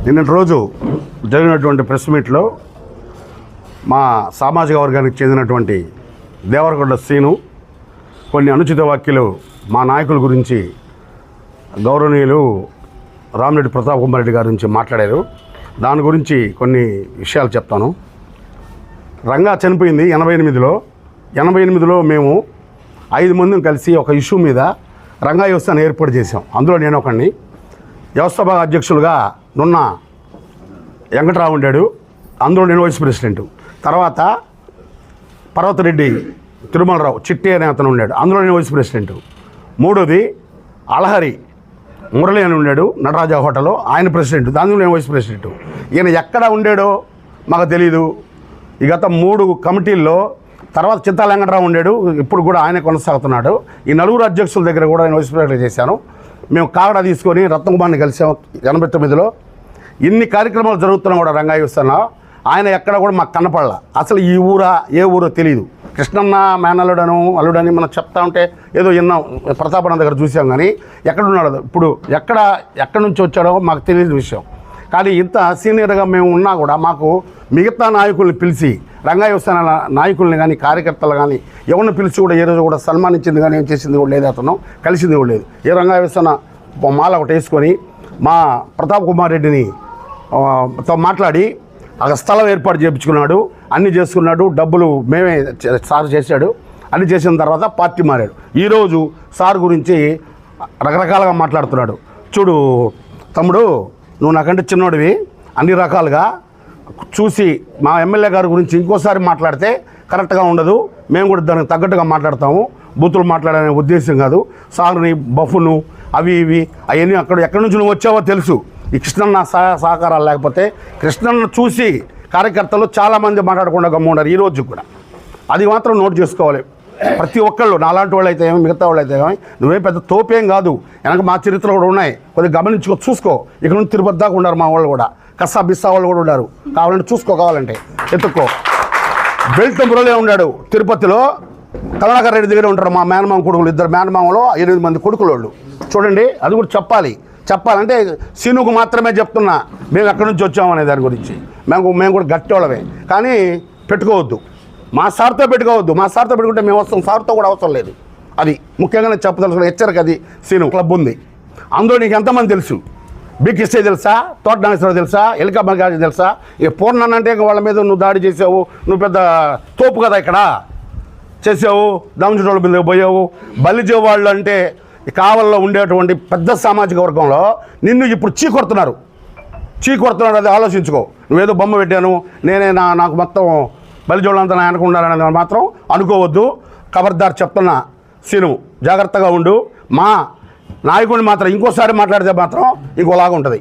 నిన్నటి రోజు జరిగినటువంటి ప్రెస్ మీట్లో మా సామాజిక వర్గానికి చెందినటువంటి దేవరకొండ శ్రీను కొన్ని అనుచిత వ్యాఖ్యలు మా నాయకుల గురించి గౌరవనీయులు రామిరెడ్డి ప్రతాప్ కుమార్ రెడ్డి గారి గురించి మాట్లాడారు. దాని గురించి కొన్ని విషయాలు చెప్తాను. రంగా చనిపోయింది 88లో మేము 5 మందిని కలిసి ఒక ఇష్యూ మీద రంగా వ్యవస్థను ఏర్పాటు చేశాం. అందులో నేను ఒకడిని. వ్యవస్థాపక అధ్యక్షులుగా నున్న వెంకటరావు ఉండాడు, అందులో నేను వైస్ ప్రెసిడెంట్. తర్వాత పర్వతరెడ్డి తిరుమలరావు చిట్టి అనే అతను ఉన్నాడు, అందులో నేను వైస్ ప్రెసిడెంట్. మూడోది అలహరి మురళి అని ఉన్నాడు నటరాజా హోటల్లో, ఆయన ప్రెసిడెంట్, దానిలో నేను వైస్ ప్రెసిడెంట్. ఈయన ఎక్కడ ఉండాడో మాకు తెలీదు. ఈ గత 3 కమిటీల్లో తర్వాత చింతా వెంకటరావు ఉండాడు, ఇప్పుడు కూడా ఆయన కొనసాగుతున్నాడు. ఈ 4 అధ్యక్షుల దగ్గర కూడా నేను వైస్ ప్రెసిడెంట్ చేశాను. మేము కాగడ తీసుకొని రత్నకుమార్ని కలిసాం 89లో. ఇన్ని కార్యక్రమాలు జరుగుతున్నా కూడా రంగా చూస్తున్నా ఆయన ఎక్కడ కూడా మాకు కనపడలా. అసలు ఈ ఊరా ఏ ఊరో తెలియదు. కృష్ణన్న మేనల్లుడను అల్లుడని మనం చెప్తా ఉంటే ఏదో విన్నాం, ప్రతాపన్న దగ్గర చూసాం, కానీ ఎక్కడున్నాడు ఇప్పుడు ఎక్కడి నుంచి వచ్చాడో మాకు తెలియని విషయం. కానీ ఇంత సీనియర్గా మేము ఉన్నా కూడా మాకు మిగతా నాయకుల్ని పిలిచి రంగా వ్యవస్థాన నాయకుల్ని కానీ కార్యకర్తలు కానీ ఎవరిని పిలిచి కూడా ఏ రోజు కూడా సన్మానించింది కానీ ఏం చేసింది కూడా లేదు, అతను కలిసింది కూడా లేదు. ఏ రంగా వ్యవస్థాన మాల ఒకటి వేసుకొని మా ప్రతాప్ కుమార్ రెడ్డిని తో మాట్లాడి అక్కడ స్థలం ఏర్పాటు చేయించుకున్నాడు, అన్నీ చేసుకున్నాడు, డబ్బులు మేమే సార్ చేశాడు. అన్నీ చేసిన తర్వాత పార్టీ మారాడు. ఈరోజు సార్ గురించి రకరకాలుగా మాట్లాడుతున్నాడు. చూడు తమ్ముడు, నువ్వు నాకంటే చిన్నోడివి, అన్ని రకాలుగా చూసి మా ఎమ్మెల్యే గారి గురించి ఇంకోసారి మాట్లాడితే కరెక్ట్గా ఉండదు. మేము కూడా దానికి తగ్గట్టుగా మాట్లాడతాము. బూతులు మాట్లాడనే ఉద్దేశం కాదు. సార్ని బఫును అవి ఇవి అవన్నీ ఎక్కడి నుంచి నువ్వు వచ్చావో తెలుసు. ఈ కృష్ణన్న సహకారాలు లేకపోతే కృష్ణన్న చూసి కార్యకర్తలు చాలామంది మాట్లాడకుండా గమ్మున్నారు. ఈ రోజు కూడా అది మాత్రం నోట్ చేసుకోవాలి ప్రతి ఒక్కళ్ళు. నాలాంటి వాళ్ళు అయితే ఏమి, మిగతా వాళ్ళు అయితే ఏమి, నువ్వేం పెద్ద తోపేం కాదు. వెనక మా చరిత్ర కూడా ఉన్నాయి, కొద్దిగా గమనించుకో, చూసుకో. ఇక్కడ నుంచి తిరుపతి దాకా ఉన్నారు మా వాళ్ళు కూడా, కస్సా బిస్సా వాళ్ళు కూడా ఉన్నారు. కావాలంటే చూసుకో, కావాలంటే ఎత్తుక్కో. బెల్ట్ మురళి ఉన్నాడు తిరుపతిలో, కమలాకర్ రెడ్డి దగ్గర ఉంటారు మా మేనమామ కొడుకులు, 2 మేనమామలో 8 మంది కొడుకులు వాళ్ళు. చూడండి, అది కూడా చెప్పాలంటే సీనుకు మాత్రమే చెప్తున్నా మేము ఎక్కడి నుంచి వచ్చామనే దాని గురించి. మేము కూడా గట్టి వాళ్ళమే, కానీ పెట్టుకోవద్దు. మా సార్తో పెట్టుకోవద్దు. మా సార్తో పెట్టుకుంటే మేము వస్తాం, సార్తో కూడా అవసరం లేదు. అది ముఖ్యంగా నేను చెప్పదలుచుకున్న హెచ్చరిక. అది సీను క్లబ్ ఉంది, అందులో నీకు ఎంతమంది తెలుసు? బిగ్ హిస్టరీ తెలుసా? తోట నాగేశ్వరరావు తెలుసా? ఎలికా మల్లికార్జున తెలుసా? ఇక పూర్ణ అంటే వాళ్ళ మీద నువ్వు దాడి చేసావు, నువ్వు పెద్ద తోపు కదా ఇక్కడ చేసావు, దామచుటోళ్ళ మీద పోయావు. బలిజే వాళ్ళు అంటే కావల్లో ఉండేటువంటి పెద్ద సామాజిక వర్గంలో నిన్ను ఇప్పుడు చీకొడుతున్నారు. అది ఆలోచించుకో. నువ్వేదో బొమ్మ పెట్టాను నేనే నాకు మొత్తం బలిజోళ్ళంతా ఆయనకు ఉండాలనేది మాత్రం అనుకోవద్దు. ఖబర్దార్ చెప్తున్నా సీను, జాగ్రత్తగా ఉండు. మా నాయకుడిని మాత్రం ఇంకోసారి మాట్లాడితే మాత్రం ఇంకోలాగా ఉంటుంది.